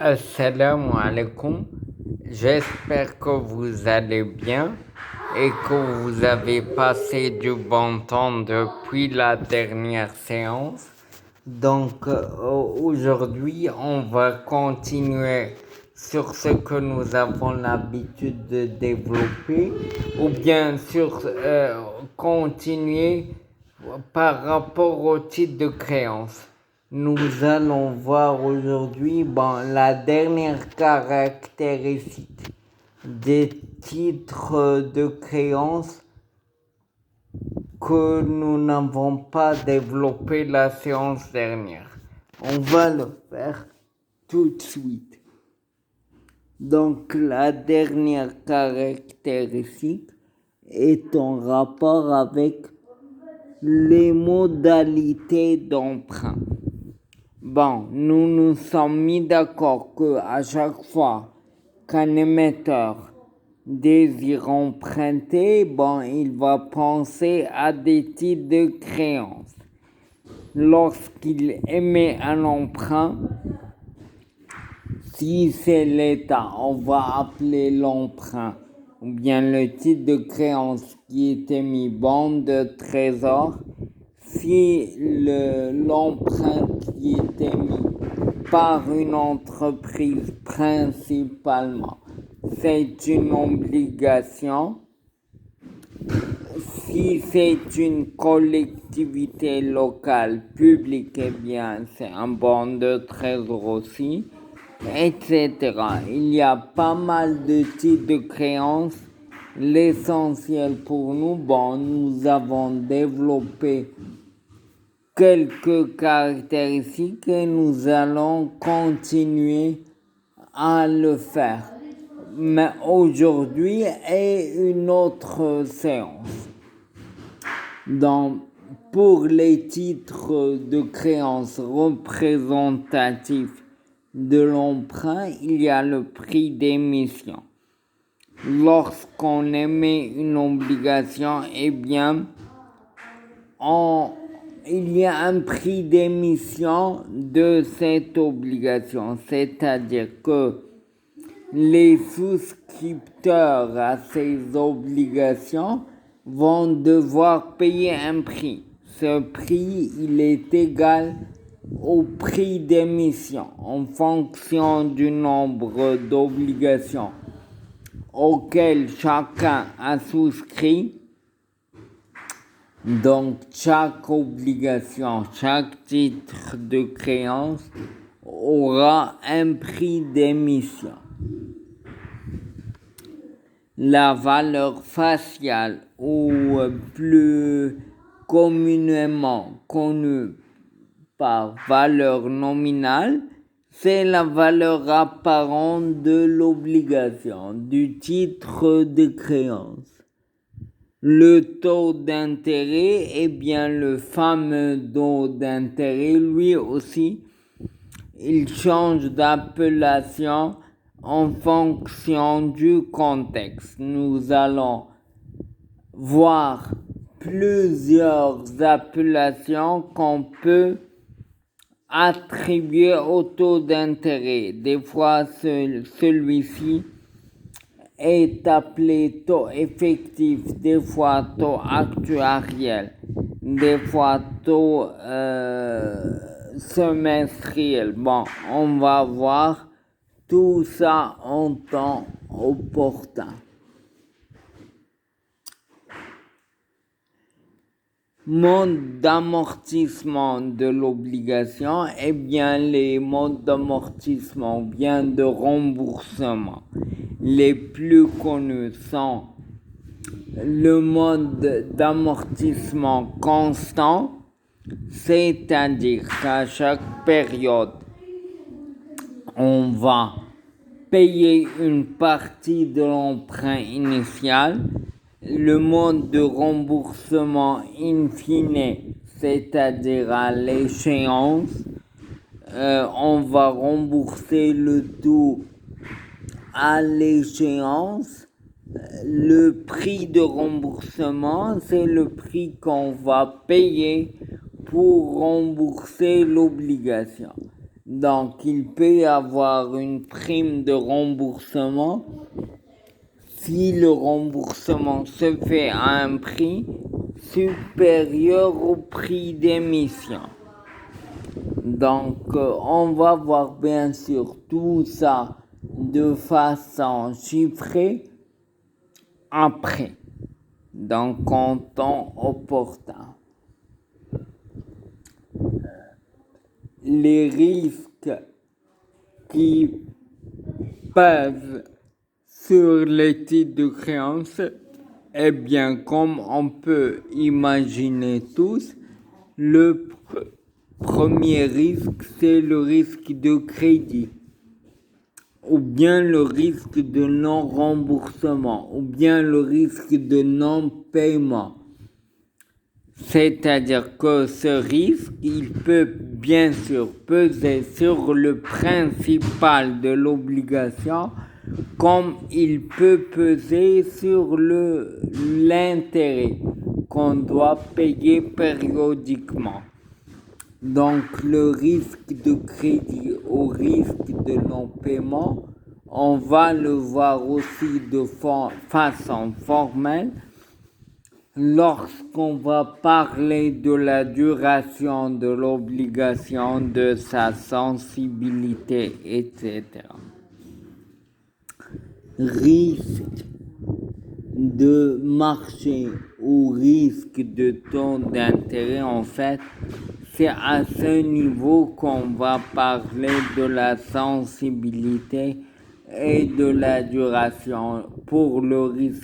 Assalamu alaikum, j'espère que vous allez bien et que vous avez passé du bon temps depuis la dernière séance. Donc aujourd'hui, on va continuer sur ce que nous avons l'habitude de développer ou bien sur continuer par rapport au type de créance. Nous allons voir aujourd'hui la dernière caractéristique des titres de créance que nous n'avons pas développé la séance dernière. On va le faire tout de suite. Donc la dernière caractéristique est en rapport avec les modalités d'emprunt. Nous nous sommes mis d'accord qu'à chaque fois qu'un émetteur désire emprunter, il va penser à des titres de créance. Lorsqu'il émet un emprunt, si c'est l'État, on va appeler l'emprunt ou bien le titre de créance qui est émis bande de trésor. Si l'emprunt qui est émis par une entreprise principalement, c'est une obligation. Si c'est une collectivité locale publique, c'est un bon de trésor aussi, etc. Il y a pas mal de types de créances. L'essentiel pour nous, nous avons développé quelques caractéristiques et nous allons continuer à le faire. Mais aujourd'hui est une autre séance. Pour les titres de créance représentatifs de l'emprunt, il y a le prix d'émission. Lorsqu'on émet une obligation, il y a un prix d'émission de cette obligation, c'est-à-dire que les souscripteurs à ces obligations vont devoir payer un prix. Ce prix, il est égal au prix d'émission en fonction du nombre d'obligations auxquelles chacun a souscrit. Donc chaque obligation, chaque titre de créance aura un prix d'émission. La valeur faciale, ou plus communément connue par valeur nominale, c'est la valeur apparente de l'obligation, du titre de créance. Le taux d'intérêt, le fameux taux d'intérêt, lui aussi, il change d'appellation en fonction du contexte. Nous allons voir plusieurs appellations qu'on peut attribuer au taux d'intérêt. Des fois, celui-ci est appelé taux effectif, des fois taux actuariel, des fois taux semestriel. On va voir tout ça en temps opportun. Mode d'amortissement de l'obligation, les modes d'amortissement ou bien de remboursement les plus connus sont le mode d'amortissement constant, c'est-à-dire qu'à chaque période, on va payer une partie de l'emprunt initial. Le mode de remboursement in fine, c'est-à-dire à l'échéance, on va rembourser le tout à l'échéance. Le prix de remboursement, c'est le prix qu'on va payer pour rembourser l'obligation. Donc, il peut y avoir une prime de remboursement si le remboursement se fait à un prix supérieur au prix d'émission. Donc, on va voir bien sûr tout ça de façon chiffrée après, donc en temps opportun. Les risques qui pèsent sur les titres de créance, eh bien, comme on peut imaginer tous, le premier risque, c'est le risque de crédit, ou bien le risque de non-remboursement, ou bien le risque de non-paiement. C'est-à-dire que ce risque, il peut bien sûr peser sur le principal de l'obligation, comme il peut peser sur l'intérêt qu'on doit payer périodiquement. Donc le risque de crédit au risque de non-paiement, on va le voir aussi de façon formelle lorsqu'on va parler de la duration de l'obligation, de sa sensibilité, etc. Risque de marché ou risque de taux d'intérêt, en fait, c'est à ce niveau qu'on va parler de la sensibilité et de la duration. Pour le risque